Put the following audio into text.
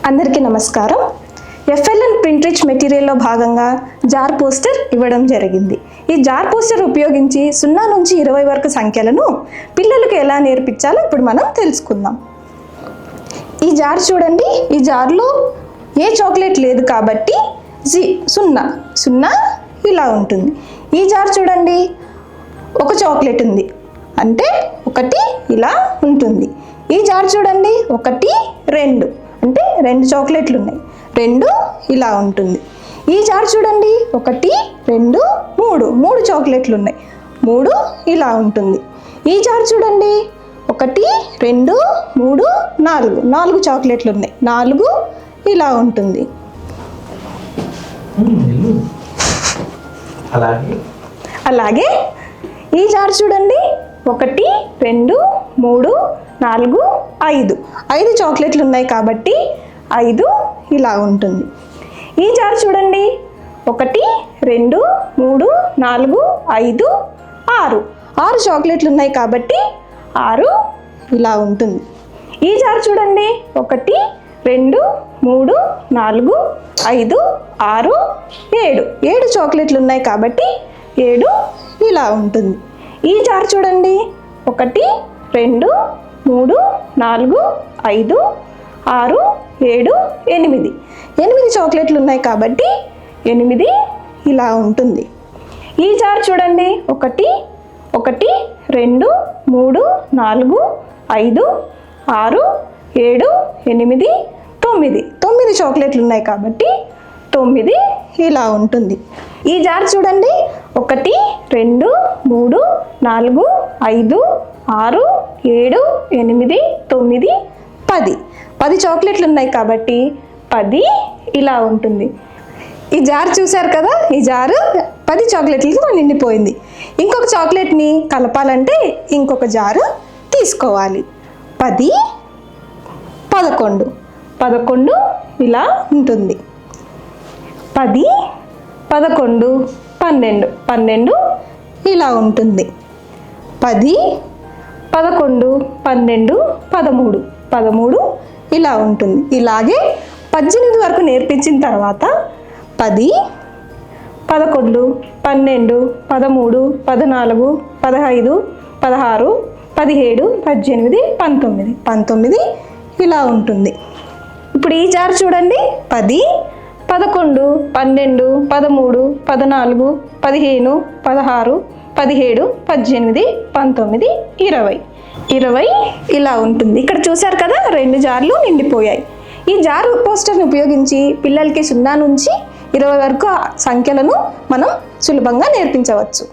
అందరికీ నమస్కారం. FLN print rich మెటీరియల్లో భాగంగా జార్ పోస్టర్ ఇవ్వడం జరిగింది. ఈ జార్ పోస్టర్ ఉపయోగించి 0 నుంచి 20 వరకు సంఖ్యలను పిల్లలకు ఎలా నేర్పించాలో ఇప్పుడు మనం తెలుసుకుందాం. ఈ జార్ చూడండి, ఈ జార్లో ఏ చాక్లెట్ లేదు కాబట్టి 0 ఇలా ఉంటుంది. ఈ జార్ చూడండి, ఒక చాక్లెట్ ఉంది అంటే 1 ఇలా ఉంటుంది. ఈ జార్ చూడండి, 1 2 అంటే 2 చాక్లెట్లు ఉన్నాయి, 2 ఇలా ఉంటుంది. ఈ జార్ చూడండి, 1 2 3 చాక్లెట్లు ఉన్నాయి, 3 ఇలా ఉంటుంది. ఈ జార్ చూడండి, 1 2 3 4 చాక్లెట్లు ఉన్నాయి, 4 ఇలా ఉంటుంది. అలాగే ఈ జార్ చూడండి, 1 2 3 4 5 చాక్లెట్లు ఉన్నాయి కాబట్టి 5 ఇలా ఉంటుంది. ఈ జార్ చూడండి, 1 2 3 4 5 6 చాక్లెట్లు ఉన్నాయి కాబట్టి 6 ఇలా ఉంటుంది. ఈ జార్ చూడండి, 1 2 3 4 5 6 7 చాక్లెట్లు ఉన్నాయి కాబట్టి 7 ఇలా ఉంటుంది. ఈ జార్ చూడండి, 1 2 3 4 5 6 7 8 చాక్లెట్లు ఉన్నాయి కాబట్టి 8 ఇలా ఉంటుంది. ఈ జార్ చూడండి, 1 1 2 3 4 5 6 7 8 9 చాక్లెట్లు ఉన్నాయి కాబట్టి 9 ఇలా ఉంటుంది. ఈ జార్ చూడండి, 1 2 3 4 5 6 7 8 9 10 చాక్లెట్లు ఉన్నాయి కాబట్టి 10 ఇలా ఉంటుంది. ఈ జార్ చూశారు కదా, ఈ జారు 10 చాక్లెట్లతో నిండిపోయింది. ఇంకొక చాక్లెట్ని కలపాలంటే ఇంకొక జారు తీసుకోవాలి. 10 11 ఇలా ఉంటుంది. 10 11 12 ఇలా ఉంటుంది. 10 11 12 13 ఇలా ఉంటుంది. ఇలాగే 18 వరకు నేర్పించిన తర్వాత 10 11 12 13 14 15 16 17 18 19 ఇలా ఉంటుంది. ఇప్పుడు ఈ జార్ చూడండి, 10 11 12 13 14 15 16 17 18 19 20 ఇలా ఉంటుంది. ఇక్కడ చూశారు కదా, 2 జార్లు నిండిపోయాయి. ఈ జార్ పోస్టర్ని ఉపయోగించి పిల్లలకి 0 నుంచి 20 వరకు సంఖ్యలను మనం సులభంగా నేర్పించవచ్చు.